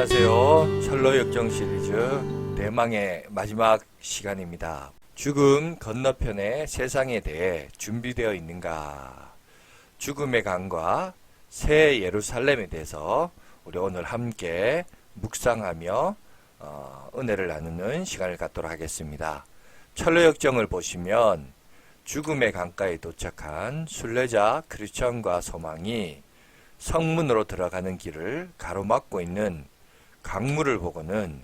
안녕하세요. 철로 역정 시리즈 대망의 마지막 시간입니다. 죽음 건너편의 세상에 대해 준비되어 있는가? 죽음의 강과 새 예루살렘에 대해서 우리 오늘 함께 묵상하며 은혜를 나누는 시간을 갖도록 하겠습니다. 철로 역정을 보시면 죽음의 강가에 도착한 순례자 크리스천과 소망이 성문으로 들어가는 길을 가로막고 있는 강물을 보고는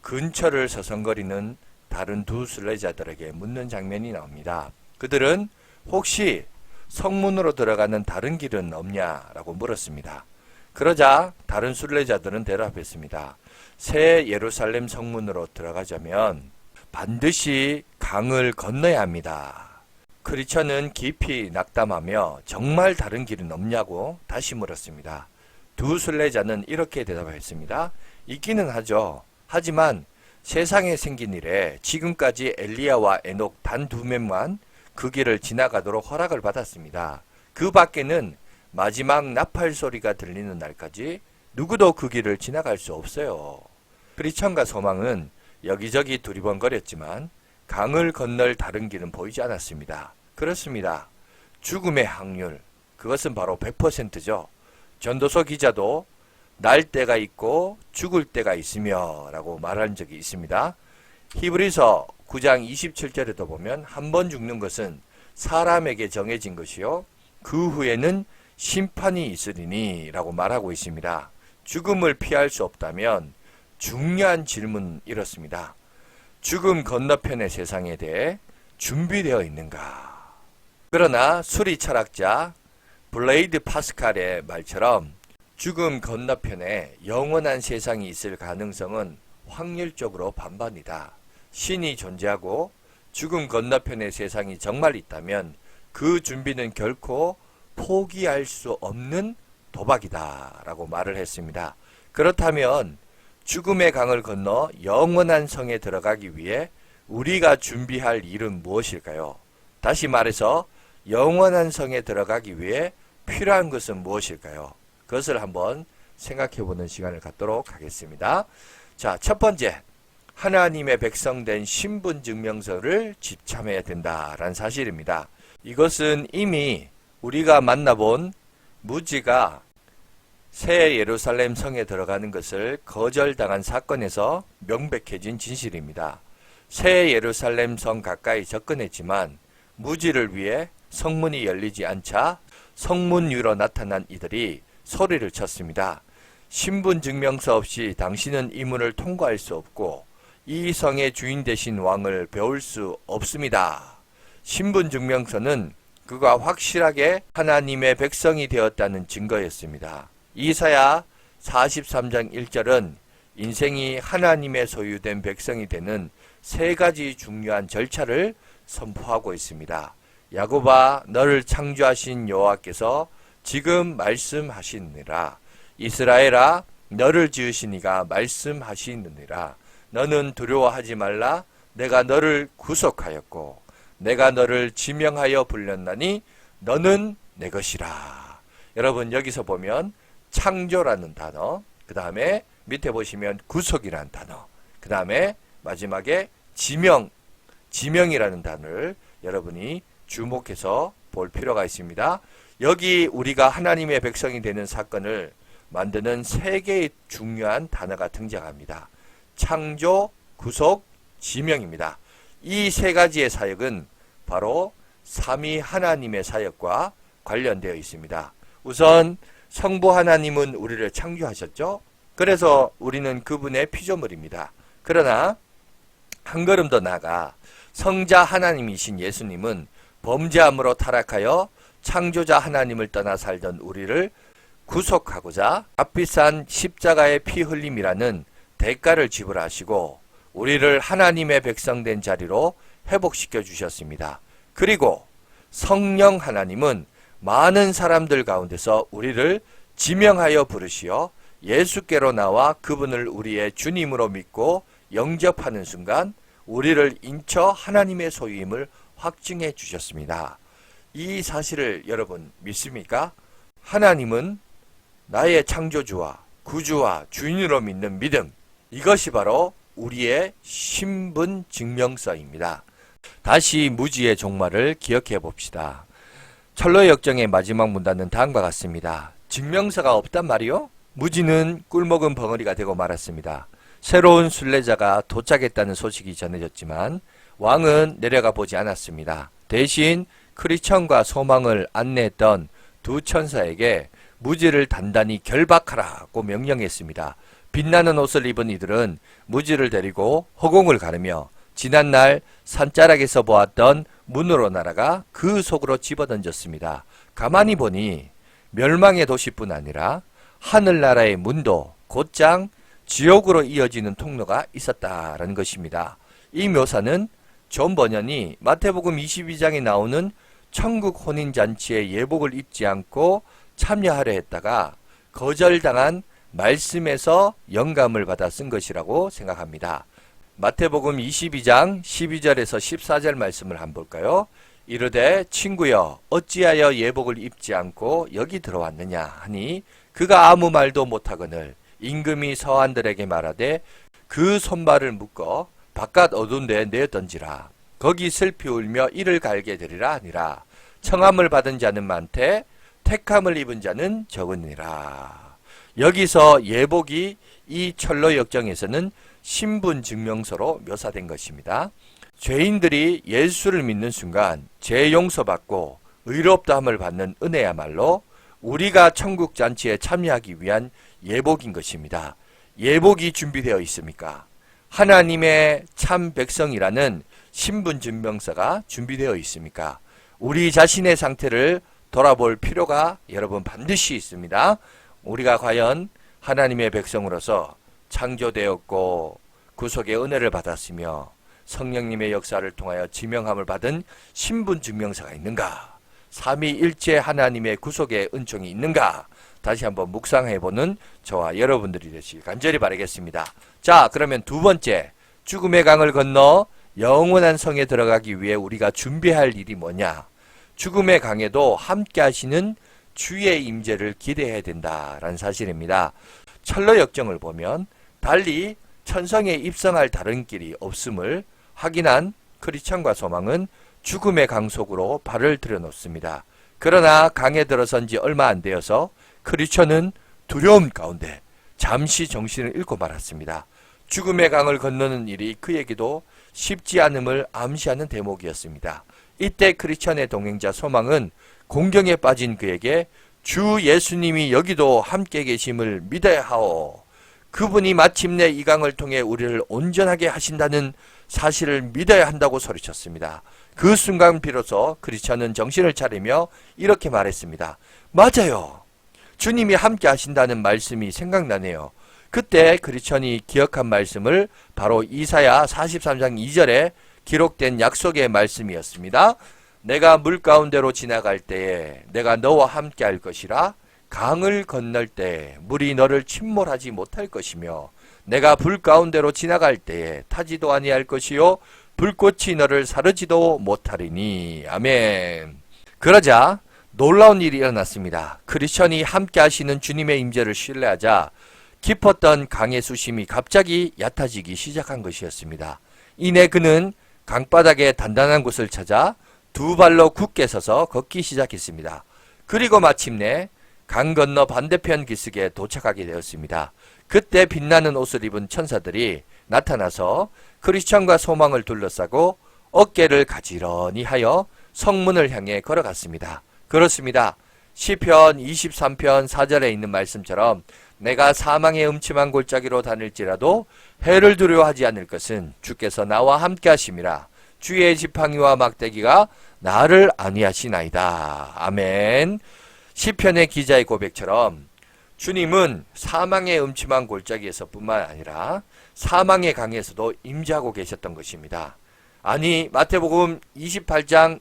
근처를 서성거리는 다른 두 순례자들에게 묻는 장면이 나옵니다. 그들은 혹시 성문으로 들어가는 다른 길은 없냐라고 물었습니다. 그러자 다른 순례자들은 대답했습니다. 새 예루살렘 성문으로 들어가자면 반드시 강을 건너야 합니다. 크리스천은 깊이 낙담하며 정말 다른 길은 없냐고 다시 물었습니다. 두 순례자는 이렇게 대답했습니다. 있기는 하죠. 하지만 세상에 생긴 일에 지금까지 엘리야와 에녹 단 두 명만 그 길을 지나가도록 허락을 받았습니다. 그 밖에는 마지막 나팔 소리가 들리는 날까지 누구도 그 길을 지나갈 수 없어요. 크리스천과 소망은 여기저기 두리번거렸지만 강을 건널 다른 길은 보이지 않았습니다. 그렇습니다. 죽음의 확률, 그것은 바로 100%죠. 전도서 기자도 날 때가 있고 죽을 때가 있으며 라고 말한 적이 있습니다. 히브리서 9장 27절에도 보면 한 번 죽는 것은 사람에게 정해진 것이요 그 후에는 심판이 있으리니 라고 말하고 있습니다. 죽음을 피할 수 없다면 중요한 질문 이렇습니다. 죽음 건너편의 세상에 대해 준비되어 있는가? 그러나 수리 철학자 블레이드 파스칼의 말처럼 죽음 건너편에 영원한 세상이 있을 가능성은 확률적으로 반반이다. 신이 존재하고 죽음 건너편의 세상이 정말 있다면 그 준비는 결코 포기할 수 없는 도박이다 라고 말을 했습니다. 그렇다면 죽음의 강을 건너 영원한 성에 들어가기 위해 우리가 준비할 일은 무엇일까요? 다시 말해서 영원한 성에 들어가기 위해 필요한 것은 무엇일까요? 그것을 한번 생각해보는 시간을 갖도록 하겠습니다. 자, 첫 번째, 하나님의 백성된 신분증명서를 지참해야 된다라는 사실입니다. 이것은 이미 우리가 만나본 무지가 새 예루살렘 성에 들어가는 것을 거절당한 사건에서 명백해진 진실입니다. 새 예루살렘 성 가까이 접근했지만 무지를 위해 성문이 열리지 않자 성문 위로 나타난 이들이 소리를 쳤습니다. 신분증명서 없이 당신은 이 문을 통과할 수 없고 이 성의 주인 되신 왕을 배울 수 없습니다. 신분증명서는 그가 확실하게 하나님의 백성이 되었다는 증거였습니다. 이사야 43장 1절은 인생이 하나님의 소유된 백성이 되는 세 가지 중요한 절차를 선포하고 있습니다. 야곱아, 너를 창조하신 여호와께서 지금 말씀하시느니라. 이스라엘아, 너를 지으신 이가 말씀하시느니라. 너는 두려워하지 말라. 내가 너를 구속하였고 내가 너를 지명하여 불렀나니 너는 내 것이라. 여러분, 여기서 보면 창조라는 단어, 그 다음에 밑에 보시면 구속이라는 단어, 그 다음에 마지막에 지명이라는 단어를 여러분이 주목해서 볼 필요가 있습니다. 여기 우리가 하나님의 백성이 되는 사건을 만드는 세 개의 중요한 단어가 등장합니다. 창조, 구속, 지명입니다. 이 세 가지의 사역은 바로 삼위 하나님의 사역과 관련되어 있습니다. 우선 성부 하나님은 우리를 창조하셨죠. 그래서 우리는 그분의 피조물입니다. 그러나 한 걸음 더 나아가 성자 하나님이신 예수님은 범죄함으로 타락하여 창조자 하나님을 떠나 살던 우리를 구속하고자 값비싼 십자가의 피 흘림이라는 대가를 지불하시고 우리를 하나님의 백성된 자리로 회복시켜 주셨습니다. 그리고 성령 하나님은 많은 사람들 가운데서 우리를 지명하여 부르시어 예수께로 나와 그분을 우리의 주님으로 믿고 영접하는 순간 우리를 인쳐 하나님의 소유임을 확증해 주셨습니다. 이 사실을 여러분 믿습니까? 하나님은 나의 창조주와 구주와 주인으로 믿는 믿음, 이것이 바로 우리의 신분 증명서입니다. 다시 무지의 종말을 기억해 봅시다. 철로의 역정의 마지막 문단은 다음과 같습니다. 증명서가 없단 말이요? 무지는 꿀먹은 벙어리가 되고 말았습니다. 새로운 순례자가 도착했다는 소식이 전해졌지만 왕은 내려가 보지 않았습니다. 대신 크리천과 소망을 안내했던 두 천사에게 무지를 단단히 결박하라고 명령했습니다. 빛나는 옷을 입은 이들은 무지를 데리고 허공을 가르며 지난날 산자락에서 보았던 문으로 날아가 그 속으로 집어던졌습니다. 가만히 보니 멸망의 도시뿐 아니라 하늘나라의 문도 곧장 지옥으로 이어지는 통로가 있었다라는 것입니다. 이 묘사는 존 버년이 마태복음 22장에 나오는 천국 혼인잔치에 예복을 입지 않고 참여하려 했다가 거절당한 말씀에서 영감을 받아 쓴 것이라고 생각합니다. 마태복음 22장 12절에서 14절 말씀을 한번 볼까요? 이르되 친구여 어찌하여 예복을 입지 않고 여기 들어왔느냐 하니 그가 아무 말도 못하거늘 임금이 서한들에게 말하되 그 손발을 묶어 바깥 어두운 데에 내어 던지라. 거기 슬피 울며 이를 갈게 되리라 하니라. 청함을 받은 자는 많되 택함을 입은 자는 적으니라. 여기서 예복이 이 철로 역정에서는 신분 증명서로 묘사된 것입니다. 죄인들이 예수를 믿는 순간 죄 용서받고 의롭다함을 받는 은혜야말로 우리가 천국 잔치에 참여하기 위한 예복인 것입니다. 예복이 준비되어 있습니까? 하나님의 참 백성이라는 신분 증명서가 준비되어 있습니까? 우리 자신의 상태를 돌아볼 필요가 여러분 반드시 있습니다. 우리가 과연 하나님의 백성으로서 창조되었고 구속의 은혜를 받았으며 성령님의 역사를 통하여 지명함을 받은 신분 증명서가 있는가? 삼위일체 하나님의 구속의 은총이 있는가? 다시 한번 묵상해보는 저와 여러분들이 되시길 간절히 바라겠습니다. 자, 그러면 두 번째, 죽음의 강을 건너 영원한 성에 들어가기 위해 우리가 준비할 일이 뭐냐? 죽음의 강에도 함께 하시는 주의 임재를 기대해야 된다라는 사실입니다. 철로 역정을 보면 달리 천성에 입성할 다른 길이 없음을 확인한 크리천과 소망은 죽음의 강 속으로 발을 들여놓습니다. 그러나 강에 들어선 지 얼마 안 되어서 크리천은 두려움 가운데 잠시 정신을 잃고 말았습니다. 죽음의 강을 건너는 일이 그에게도 쉽지 않음을 암시하는 대목이었습니다. 이때 크리천의 동행자 소망은 공경에 빠진 그에게 주 예수님이 여기도 함께 계심을 믿어야 하오. 그분이 마침내 이 강을 통해 우리를 온전하게 하신다는 사실을 믿어야 한다고 소리쳤습니다. 그 순간 비로소 크리스천은 정신을 차리며 이렇게 말했습니다. 맞아요. 주님이 함께 하신다는 말씀이 생각나네요. 그때 크리스천이 기억한 말씀을 바로 이사야 43장 2절에 기록된 약속의 말씀이었습니다. 내가 물 가운데로 지나갈 때에 내가 너와 함께 할 것이라. 강을 건널 때 물이 너를 침몰하지 못할 것이며 내가 불 가운데로 지나갈 때에 타지도 아니할 것이요 불꽃이 너를 사르지도 못하리니. 아멘. 그러자 놀라운 일이 일어났습니다. 크리스천이 함께 하시는 주님의 임재를 신뢰하자 깊었던 강의 수심이 갑자기 얕아지기 시작한 것이었습니다. 이내 그는 강바닥에 단단한 곳을 찾아 두 발로 굳게 서서 걷기 시작했습니다. 그리고 마침내 강 건너 반대편 기슭에 도착하게 되었습니다. 그때 빛나는 옷을 입은 천사들이 나타나서 크리스천과 소망을 둘러싸고 어깨를 가지런히 하여 성문을 향해 걸어갔습니다. 그렇습니다. 시편 23편 4절에 있는 말씀처럼 내가 사망의 음침한 골짜기로 다닐지라도 해를 두려워하지 않을 것은 주께서 나와 함께 하심이라. 주의 지팡이와 막대기가 나를 안위하시나이다. 아멘. 시편의 기자의 고백처럼 주님은 사망의 음침한 골짜기에서 뿐만 아니라 사망의 강에서도 임재하고 계셨던 것입니다. 아니 마태복음 28장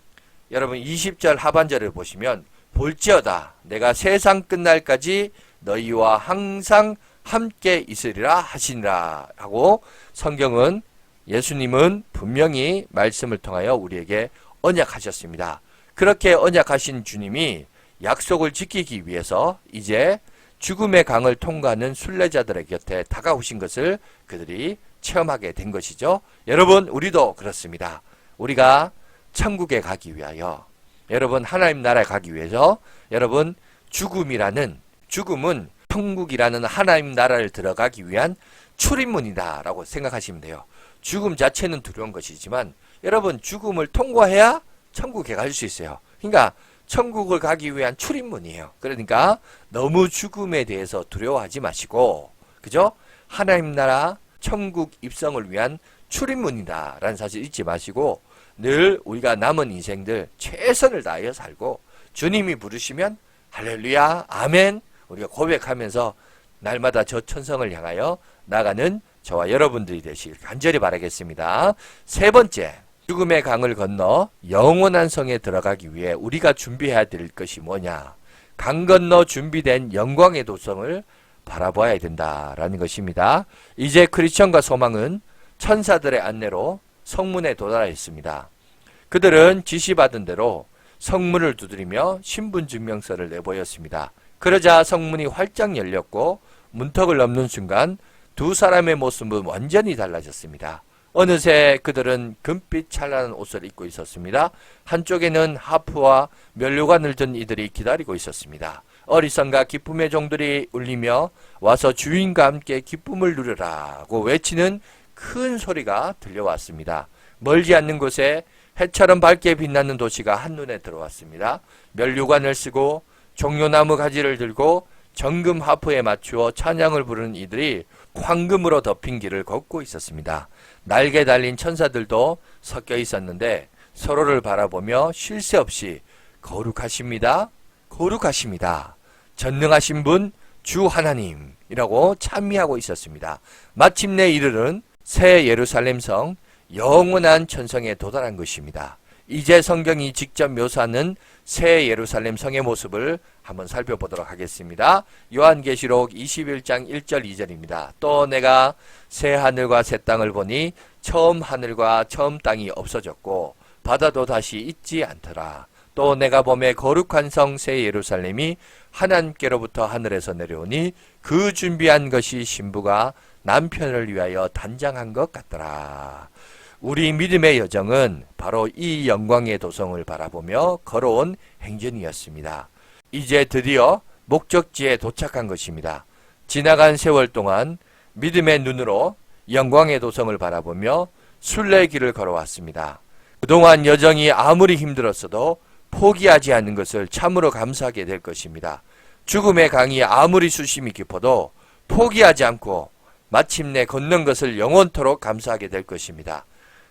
여러분 20절 하반절을 보시면 볼지어다 내가 세상 끝날까지 너희와 항상 함께 있으리라 하시니라 하고 성경은 예수님은 분명히 말씀을 통하여 우리에게 언약하셨습니다. 그렇게 언약하신 주님이 약속을 지키기 위해서 이제 죽음의 강을 통과하는 순례자들의 곁에 다가오신 것을 그들이 체험하게 된 것이죠. 여러분, 우리도 그렇습니다. 우리가 천국에 가기 위하여, 여러분 하나님 나라에 가기 위해서, 여러분 죽음은 천국이라는 하나님 나라를 들어가기 위한 출입문이다 라고 생각하시면 돼요. 죽음 자체는 두려운 것이지만 여러분 죽음을 통과해야 천국에 갈 수 있어요. 그러니까 천국을 가기 위한 출입문이에요. 그러니까 너무 죽음에 대해서 두려워하지 마시고, 그죠? 하나님 나라 천국 입성을 위한 출입문이다 라는 사실 잊지 마시고, 늘 우리가 남은 인생들 최선을 다하여 살고 주님이 부르시면 할렐루야 아멘 우리가 고백하면서 날마다 저 천성을 향하여 나가는 저와 여러분들이 되시길 간절히 바라겠습니다. 세 번째, 죽음의 강을 건너 영원한 성에 들어가기 위해 우리가 준비해야 될 것이 뭐냐? 강 건너 준비된 영광의 도성을 바라보아야 된다라는 것입니다. 이제 크리스천과 소망은 천사들의 안내로 성문에 도달하였습니다. 그들은 지시받은 대로 성문을 두드리며 신분증명서를 내보였습니다. 그러자 성문이 활짝 열렸고 문턱을 넘는 순간 두 사람의 모습은 완전히 달라졌습니다. 어느새 그들은 금빛 찬란한 옷을 입고 있었습니다. 한쪽에는 하프와 면류관을 든 이들이 기다리고 있었습니다. 어리석과 기쁨의 종들이 울리며 와서 주인과 함께 기쁨을 누려라고 외치는 큰 소리가 들려왔습니다. 멀지 않는 곳에 해처럼 밝게 빛나는 도시가 한눈에 들어왔습니다. 면류관을 쓰고 종려나무 가지를 들고 정금 하프에 맞추어 찬양을 부르는 이들이 황금으로 덮인 길을 걷고 있었습니다. 날개 달린 천사들도 섞여 있었는데 서로를 바라보며 쉴 새 없이 거룩하십니다. 거룩하십니다. 전능하신 분 주 하나님이라고 찬미하고 있었습니다. 마침내 이들은 새 예루살렘 성 영원한 천성에 도달한 것입니다. 이제 성경이 직접 묘사하는 새 예루살렘 성의 모습을 한번 살펴보도록 하겠습니다. 요한계시록 21장 1절 2절입니다. 또 내가 새 하늘과 새 땅을 보니 처음 하늘과 처음 땅이 없어졌고 바다도 다시 있지 않더라. 또 내가 보매 거룩한 성 새 예루살렘이 하나님께로부터 하늘에서 내려오니 그 준비한 것이 신부가 남편을 위하여 단장한 것 같더라. 우리 믿음의 여정은 바로 이 영광의 도성을 바라보며 걸어온 행진이었습니다. 이제 드디어 목적지에 도착한 것입니다. 지나간 세월 동안 믿음의 눈으로 영광의 도성을 바라보며 순례길을 걸어왔습니다. 그동안 여정이 아무리 힘들었어도 포기하지 않는 것을 참으로 감사하게 될 것입니다. 죽음의 강이 아무리 수심이 깊어도 포기하지 않고 마침내 걷는 것을 영원토록 감사하게 될 것입니다.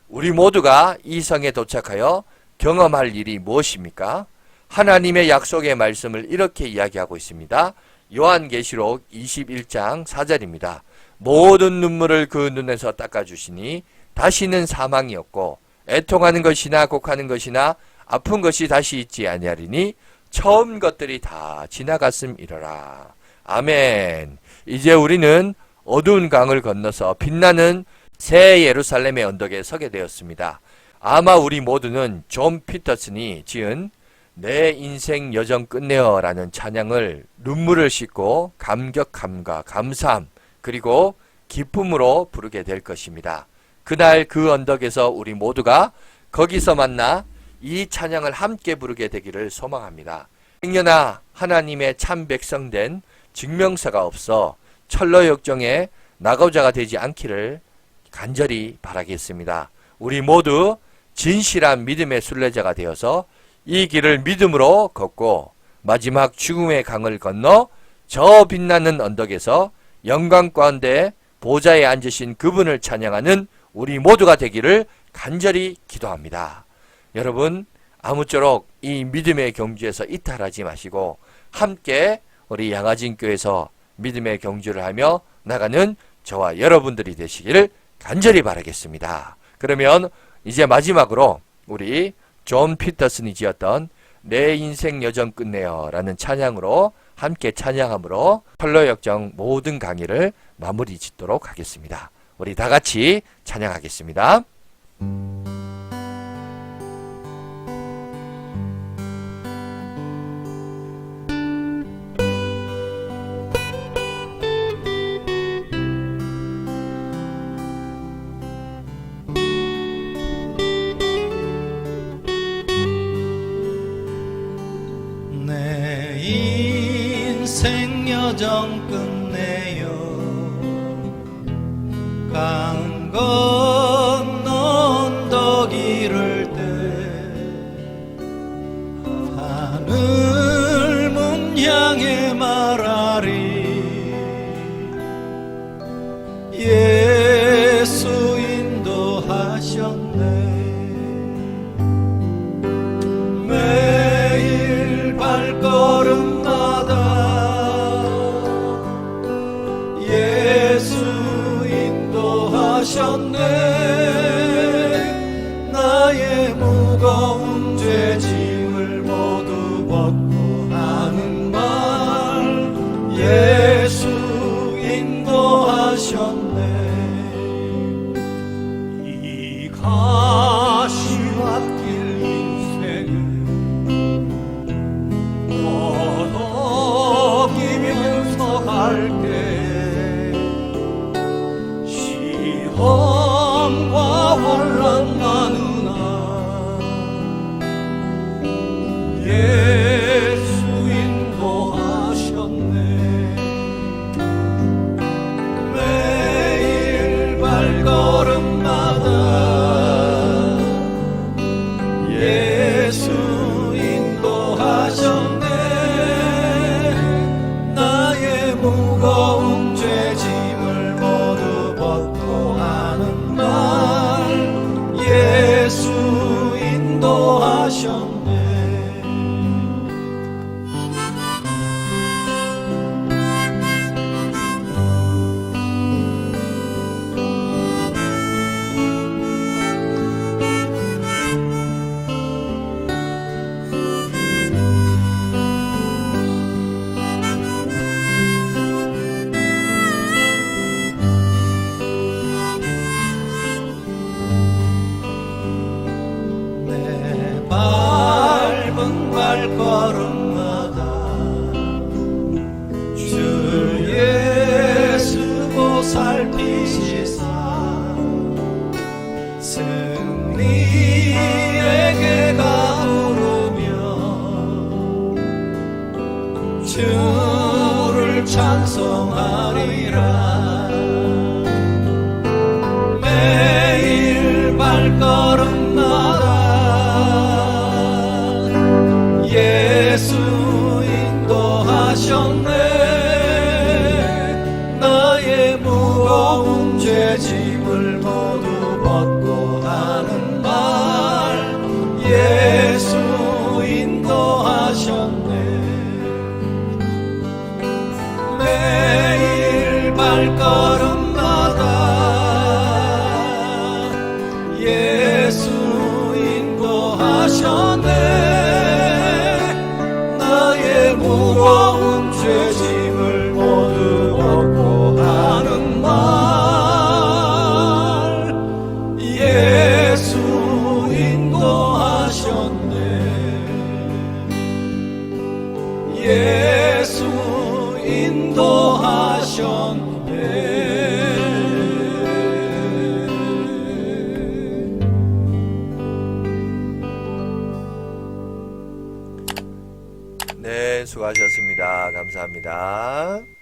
우리 모두가 이 성에 도착하여 경험할 일이 무엇입니까? 하나님의 약속의 말씀을 이렇게 이야기하고 있습니다. 요한계시록 21장 4절입니다. 모든 눈물을 그 눈에서 닦아주시니 다시는 사망이 없고 애통하는 것이나 곡하는 것이나 아픈 것이 다시 있지 아니하리니 처음 것들이 다 지나갔음이러라. 아멘. 이제 우리는 어두운 강을 건너서 빛나는 새 예루살렘의 언덕에 서게 되었습니다. 아마 우리 모두는 존 피터슨이 지은 내 인생 여정 끝내어 라는 찬양을 눈물을 씻고 감격함과 감사함 그리고 기쁨으로 부르게 될 것입니다. 그날 그 언덕에서 우리 모두가 거기서 만나 이 찬양을 함께 부르게 되기를 소망합니다. 행여나 하나님의 참 백성된 증명서가 없어 철로 역정에 낙오자가 되지 않기를 간절히 바라겠습니다. 우리 모두 진실한 믿음의 순례자가 되어서 이 길을 믿음으로 걷고 마지막 죽음의 강을 건너 저 빛나는 언덕에서 영광 가운데 보좌에 앉으신 그분을 찬양하는 우리 모두가 되기를 간절히 기도합니다. 여러분 아무쪼록 이 믿음의 경주에서 이탈하지 마시고 함께 우리 양화진교에서 믿음의 경주를 하며 나가는 저와 여러분들이 되시기를 간절히 바라겠습니다. 그러면 이제 마지막으로 우리 존 피터슨이 지었던 내 인생 여정 끝내요 라는 찬양으로 함께 찬양함으로 철로역정 모든 강의를 마무리 짓도록 하겠습니다. 우리 다 같이 찬양하겠습니다. 여정 끝내요 강 건너 언덕 이를 때 하늘 문 향해 말하리 예수 인도하셨네 매일 발걸음마다 예수 인도하셨네 나의 무거운 죄짐을 모두 벗고 하는 말 예수 인도하셨네 이 가시밭길 인생을 어기면서 갈게 시험과 환난 많으나 예수 인도하셨네 매일 발걸음마다 예수 인도하셨네 나의 무거운 죄짐을 모두 벗고 하는 말 예수 인도하셨네 내 밟은 발걸음마다 주 예수 보살피시사 승리의 가 오르며 주를 찬송하리라 매일 발걸음마다 예수 인도하셨네 나의 무거운 죄짐을 모두 벗고 하는 말 예수 인도하셨네 매일 발걸음마다 예수 인도하셨네 나의 무거운 죄짐을 모두 벗고 하는 말 예수 인도하셨네 예수 인도하셨네 네, 수고하셨습니다. 감사합니다.